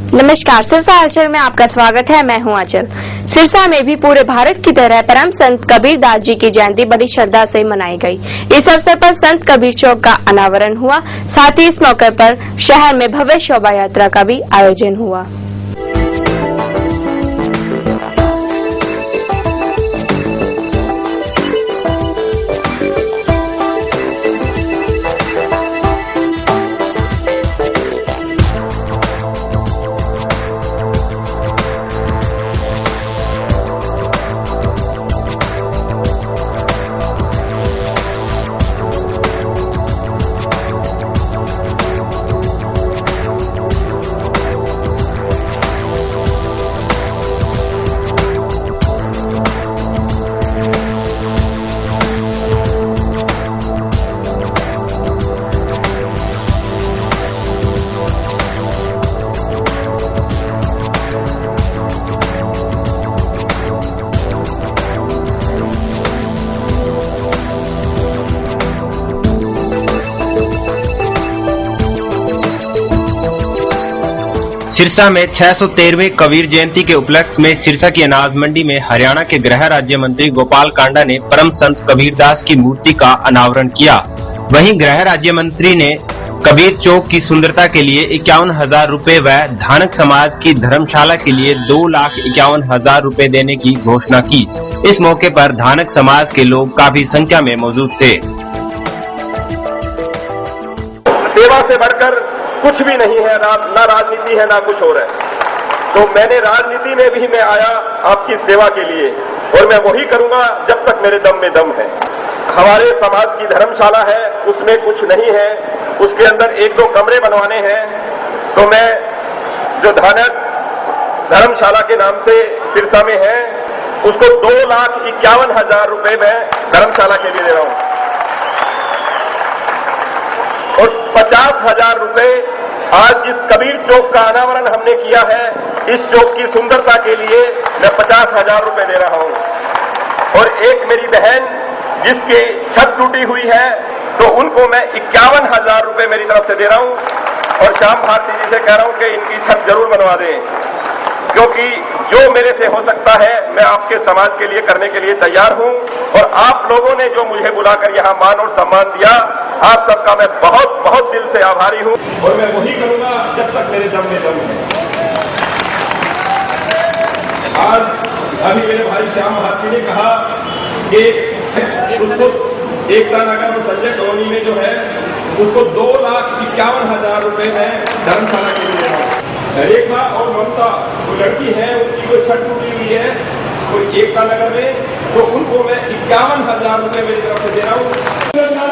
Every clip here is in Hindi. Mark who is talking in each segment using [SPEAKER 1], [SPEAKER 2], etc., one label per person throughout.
[SPEAKER 1] नमस्कार, सिरसा हलचल में आपका स्वागत है। मैं हूं आंचल। सिरसा में भी पूरे भारत की तरह परम संत कबीर दास जी की जयंती बड़ी श्रद्धा से मनाई गई। इस अवसर पर संत कबीर चौक का अनावरण हुआ। साथ ही इस मौके पर शहर में भव्य शोभा यात्रा का भी आयोजन हुआ।
[SPEAKER 2] सिरसा में 613वें कबीर जयंती के उपलक्ष्य में सिरसा की अनाज मंडी में हरियाणा के गृह राज्य मंत्री गोपाल कांडा ने परम संत कबीर दास की मूर्ति का अनावरण किया। वहीं गृह राज्य मंत्री ने कबीर चौक की सुंदरता के लिए 51,000 रूपए व धानक समाज की धर्मशाला के लिए 2,51,000 रूपए देने की घोषणा की। इस मौके पर धानक समाज के लोग काफी संख्या में मौजूद थे।
[SPEAKER 3] सेवा से बढ़कर कुछ भी नहीं है, ना राजनीति है ना कुछ और है। तो मैंने राजनीति में भी मैं आया आपकी सेवा के लिए, और मैं वही करूंगा जब तक मेरे दम में दम है। हमारे समाज की धर्मशाला है, उसमें कुछ नहीं है, उसके अंदर 1-2 कमरे बनवाने हैं। तो मैं जो धानक धर्मशाला के नाम से सिरसा में है, उसको 2,51,000 रूपये मैं धर्मशाला के लिए दे रहा हूं, और 50,000 रूपये आज जिस कबीर चौक का अनावरण हमने किया है, इस चौक की सुंदरता के लिए मैं 50,000 रूपये दे रहा हूं। और एक मेरी बहन जिसकी छत टूटी हुई है, तो उनको मैं 51,000 रूपये मेरी तरफ से दे रहा हूं। और श्याम भारती जी से कह रहा हूं कि इनकी छत जरूर बनवा दें, क्योंकि जो मेरे से हो सकता है मैं आपके समाज के लिए करने के लिए तैयार हूं। और आप लोगों ने जो मुझे बुलाकर यहाँ मान और सम्मान दिया, आप सबका मैं बहुत बहुत दिल से आभारी हूं, और मैं वही करूंगा जब तक मेरे दम में दम है। आज अभी मेरे भाई श्याम भारती ने कहा कि उसको एकता नगर और संजय कॉलोनी में जो है, उसको 2,51,000 रूपये में धर्मशाला के लिए दे रहा हूं। रेखा और ममता वो लड़की है, उनकी कोई छत टूटी हुई है कोई एकता नगर में, तो उनको मैं 51,000 रूपये मेरी तरफ से दे रहा हूँ।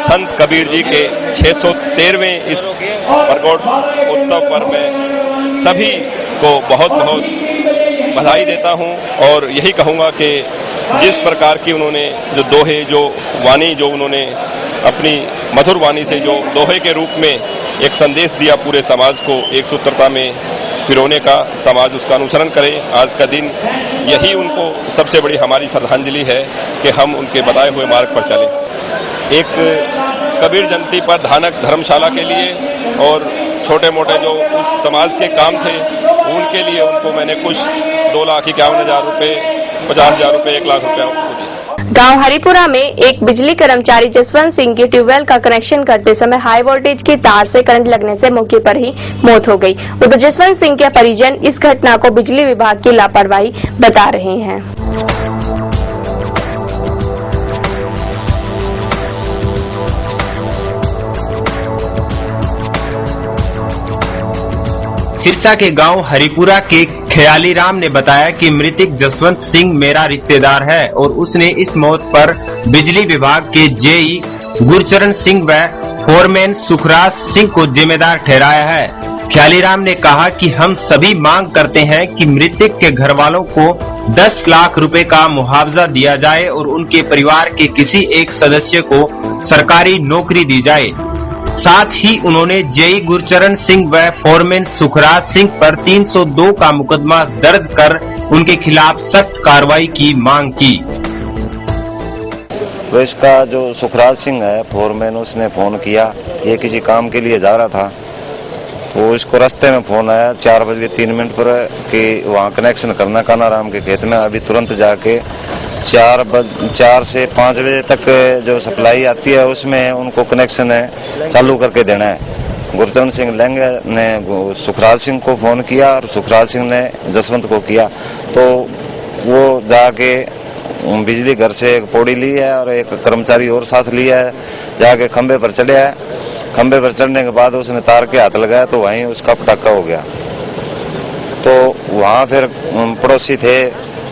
[SPEAKER 4] संत कबीर जी के 613वें इस प्रकट उत्सव पर मैं सभी को बहुत बहुत बधाई देता हूं, और यही कहूंगा कि जिस प्रकार की उन्होंने जो दोहे, जो वाणी, जो उन्होंने अपनी मधुर वाणी से जो दोहे के रूप में एक संदेश दिया पूरे समाज को एक सूत्रता में पिरोने का, समाज उसका अनुसरण करे। आज का दिन यही उनको सबसे बड़ी हमारी श्रद्धांजलि है कि हम उनके बताए हुए मार्ग पर चलें। एक कबीर जयंती पर धानक धर्मशाला के लिए और छोटे मोटे जो उस समाज के काम थे उनके लिए उनको मैंने कुछ 2,51,000 रूपये, 50,000 रूपये, 1,00,000 रूपये
[SPEAKER 1] गांव हरिपुरा में एक बिजली कर्मचारी जसवंत सिंह की ट्यूबवेल का कनेक्शन करते समय हाई वोल्टेज की तार से करंट लगने से मौके पर ही मौत हो गई। उधर जसवंत सिंह के परिजन इस घटना को बिजली विभाग की लापरवाही बता रहे हैं।
[SPEAKER 2] सिरसा के गांव हरिपुरा के ख्याली राम ने बताया कि मृतक जसवंत सिंह मेरा रिश्तेदार है और उसने इस मौत पर बिजली विभाग के जेई गुरचरण सिंह व फोरमैन सुखराज सिंह को जिम्मेदार ठहराया है। ख्याली राम ने कहा कि हम सभी मांग करते हैं कि मृतक के घर वालों को 10 लाख रुपए का मुआवजा दिया जाए और उनके परिवार के किसी एक सदस्य को सरकारी नौकरी दी जाए। साथ ही उन्होंने जेई गुरचरण सिंह व फोरमैन सुखराज सिंह पर 302 का मुकदमा दर्ज कर उनके खिलाफ सख्त कार्रवाई की मांग की।
[SPEAKER 5] तो इसका जो सुखराज सिंह है फोरमैन, उसने फोन किया, ये किसी काम के लिए जा रहा था, वो इसको रास्ते में फोन आया 4:03 पर कि वहाँ कनेक्शन करना कानाराम के खेत में। अभी तुरंत जाके 4 से 5 बजे तक जो सप्लाई आती है उसमें उनको कनेक्शन चालू करके देना है। गुरचरण सिंह लेंगे ने सुखराज सिंह को फोन किया और सुखराज सिंह ने जसवंत को किया, तो वो जाके बिजली घर से एक पौड़ी ली है और एक कर्मचारी और साथ लिया है, जाके खंबे पर चढ़ा है। खंबे पर चढ़ने के बाद उसने तार के हाथ लगाया तो वहीं उसका पटाखा हो गया। तो वहाँ फिर पड़ोसी थे,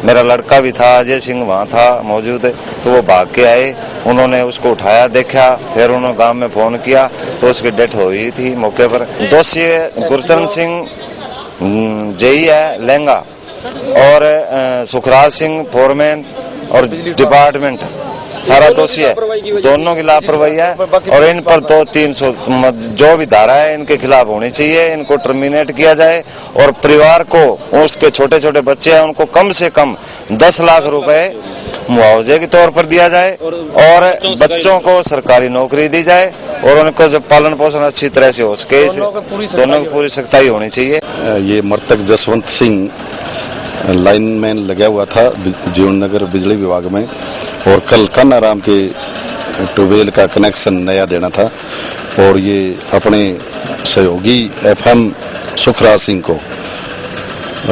[SPEAKER 5] मेरा लड़का भी था, अजय सिंह वहाँ था मौजूद, तो वो भाग के आए, उन्होंने उसको उठाया, देखा, फिर उन्होंने गांव में फोन किया तो उसकी डेथ हुई थी मौके पर। दोषी गुरचरण सिंह जेई है लेंगा और सुखराज सिंह फोरमैन और डिपार्टमेंट सारा दोषी है। दोनों की लापरवाही है और इन पर 200-300 जो भी धारा है इनके खिलाफ होनी चाहिए। इनको टर्मिनेट किया जाए और परिवार को, उसके छोटे छोटे बच्चे हैं, उनको कम से कम 10 लाख रुपए मुआवजे के तौर पर दिया जाए और बच्चों को सरकारी नौकरी दी जाए और उनको जो पालन पोषण अच्छी तरह से हो सके, दोनों की पूरी सख्ताई होनी चाहिए।
[SPEAKER 6] ये मृतक जसवंत सिंह लाइनमैन लगा हुआ था जीवन नगर बिजली विभाग में और कल कानाराम के ट्यूबवेल का कनेक्शन नया देना था और ये अपने सहयोगी FM सुखराज सिंह को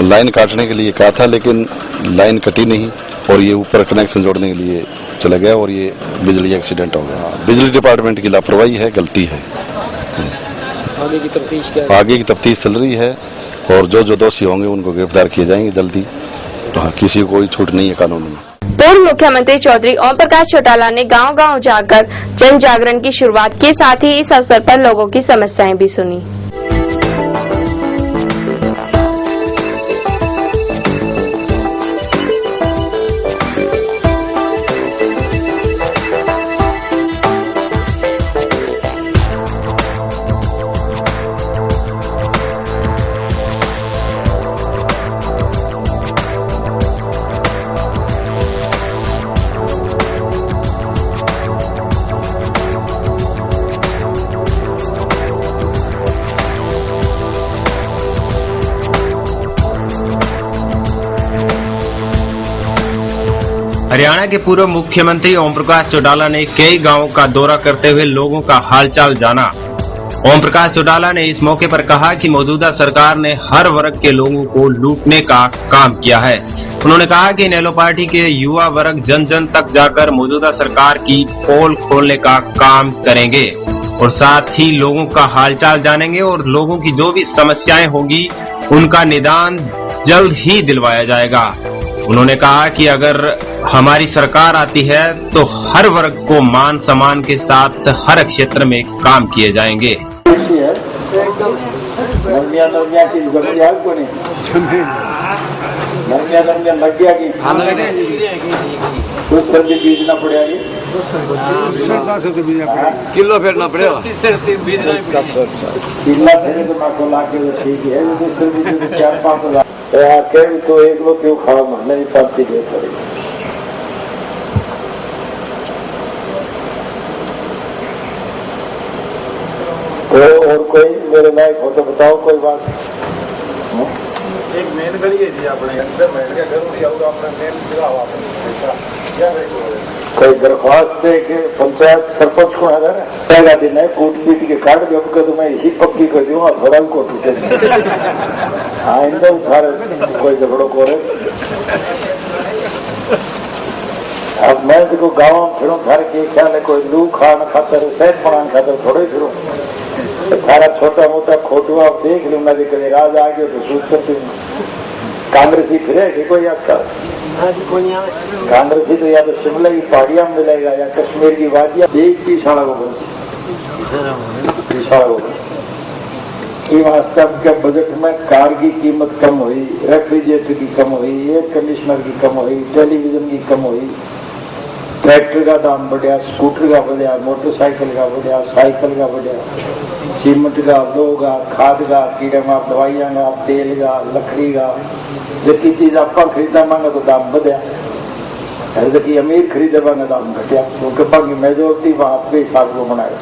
[SPEAKER 6] लाइन काटने के लिए कहा था, लेकिन लाइन कटी नहीं और ये ऊपर कनेक्शन जोड़ने के लिए चला गया और ये बिजली एक्सीडेंट हो गया। बिजली डिपार्टमेंट की लापरवाही है, गलती है।
[SPEAKER 7] आगे की तफ्तीश क्या है?
[SPEAKER 6] आगे की तफ्तीश चल रही है और जो दोषी होंगे उनको गिरफ्तार किए जाएंगे जल्दी। तो हाँ, किसी को कोई छूट नहीं है कानून में।
[SPEAKER 1] पूर्व मुख्यमंत्री चौधरी ओम प्रकाश चौटाला ने गांव-गांव जाकर जन जागरण की शुरुआत की, साथ ही इस अवसर पर लोगों की समस्याएं भी सुनी।
[SPEAKER 2] हरियाणा के पूर्व मुख्यमंत्री ओम प्रकाश चौटाला ने कई गांवों का दौरा करते हुए लोगों का हालचाल जाना। ओम प्रकाश चौटाला ने इस मौके पर कहा कि मौजूदा सरकार ने हर वर्ग के लोगों को लूटने का काम किया है। उन्होंने कहा कि इनेलो पार्टी के युवा वर्ग जन जन तक जाकर मौजूदा सरकार की पोल खोलने का काम करेंगे और साथ ही लोगों का हालचाल जानेंगे और लोगों की जो भी समस्याएं होगी उनका निदान जल्द ही दिलवाया जाएगा। उन्होंने कहा कि अगर हमारी सरकार आती है तो हर वर्ग को मान सम्मान के साथ हर क्षेत्र में काम किए जाएंगे।
[SPEAKER 7] किलो फेरना पड़ेगा।
[SPEAKER 3] तो एक लोग क्यों खाओ महीने की शांति दे पड़ेगी। और कोई मेरे लायक हो तो बताओ कोई बात। एक मेन गली है अपने कोई दरख्वास्त है कि पंचायत सरपंच को है दिन है कूट पीट के काट दो तो मैं इसी पक्की कर दूंगा थोड़ा को टूटे। हाँ एकदम सारे कोई झगड़ों को अब मैं देखो गाँव में फिरूं घर के ख्याल है कोई लू खान खातर सेठ बनाने खातर थोड़े फिरूं सारा छोटा मोटा खोटू आप देख लूँ मैं कभी राज आ गया तो सूच करती हूँ। कांग्रेसी फिरे कि कोई आपका कांग्रेसी तो या तो शिमला की पहाड़ियां में मिलेगा या कश्मीर की वादियां एक की शाला को के बजट में कार की कीमत कम हुई, रेफ्रिजरेटर की कम हुई, एयर कंडीशनर की कम हुई, टेलीविजन की कम हुई, ट्रैक्टर का दाम बढ़िया, स्कूटर का बढ़िया, मोटरसाइकिल का बढ़िया, साइकिल का बढ़िया, सीमेंट का, लोह का, खाद का, कीड़े मार दवाइयां का, तेल का, लकड़ी का, जितनी चीज आपका खरीदना मांगा तो दाम बढ़िया, जबकि अमीर खरीदे मांगा दाम घटिया, क्योंकि बाकी मेजोरिटी आपके हिसाब को बनाएगा।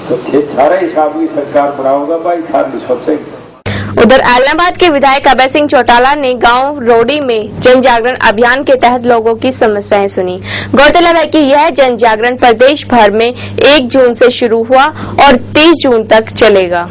[SPEAKER 7] तो थारे हिसाब की सरकार बनाऊंगा भाई, थारी सोचेंगे।
[SPEAKER 1] उधर ऐलनाबाद के विधायक अभय सिंह चौटाला ने गांव रोडी में जन जागरण अभियान के तहत लोगों की समस्याएं सुनी। गौरतलब है कि यह जन जागरण प्रदेश भर में 1 जून से शुरू हुआ और 30 जून तक चलेगा।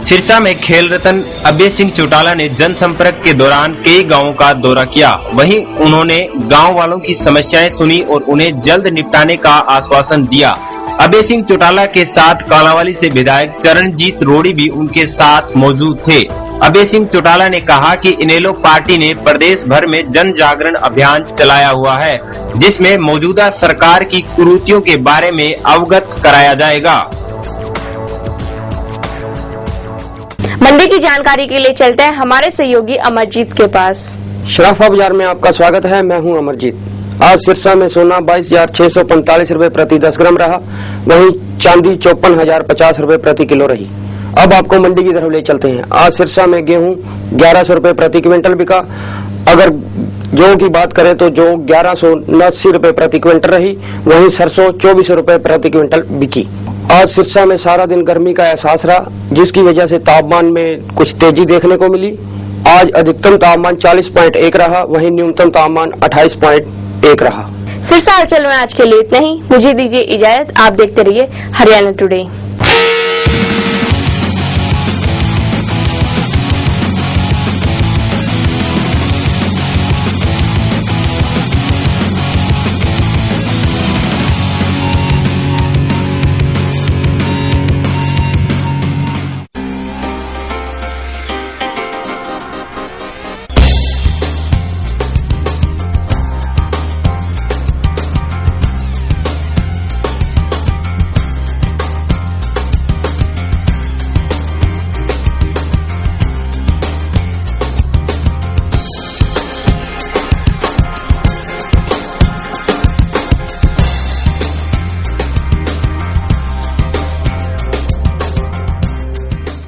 [SPEAKER 2] सिरसा में खेल रत्न अभय सिंह चौटाला ने जनसंपर्क के दौरान कई गांवों का दौरा किया। वहीं उन्होंने गांव वालों की समस्याएं सुनी और उन्हें जल्द निपटाने का आश्वासन दिया। अभय सिंह चौटाला के साथ कालांवाली से विधायक चरणजीत रोड़ी भी उनके साथ मौजूद थे। अभय सिंह चौटाला ने कहा कि इनेलो पार्टी ने प्रदेश भर में जन जागरण अभियान चलाया हुआ है, जिसमें मौजूदा सरकार की कुरीतियों के बारे में अवगत कराया जाएगा।
[SPEAKER 1] मंडी की जानकारी के लिए चलते हैं हमारे सहयोगी अमरजीत के पास।
[SPEAKER 8] शराफा बाजार में आपका स्वागत है। मैं हूं अमरजीत। आज सिरसा में सोना 22,645 रुपए प्रति 10 ग्राम रहा, वहीं चांदी 54,050 रुपए प्रति किलो रही। अब आपको मंडी की तरफ ले चलते हैं। आज सिरसा में गेहूं 1100 रुपए प्रति क्विंटल बिका। अगर जौ की बात करें तो जौ 1180 रुपए प्रति क्विंटल रही, वहीं सरसों 2400 रुपए प्रति क्विंटल बिकी। आज सिरसा में सारा दिन गर्मी का एहसास रहा, जिसकी वजह से तापमान में कुछ तेजी देखने को मिली। आज अधिकतम तापमान 40.1 रहा, वहीं न्यूनतम तापमान 28.1 रहा।
[SPEAKER 1] सिरसा हलचल में आज के लिए इतना ही। मुझे दीजिए इजाजत। आप देखते रहिए हरियाणा टुडे।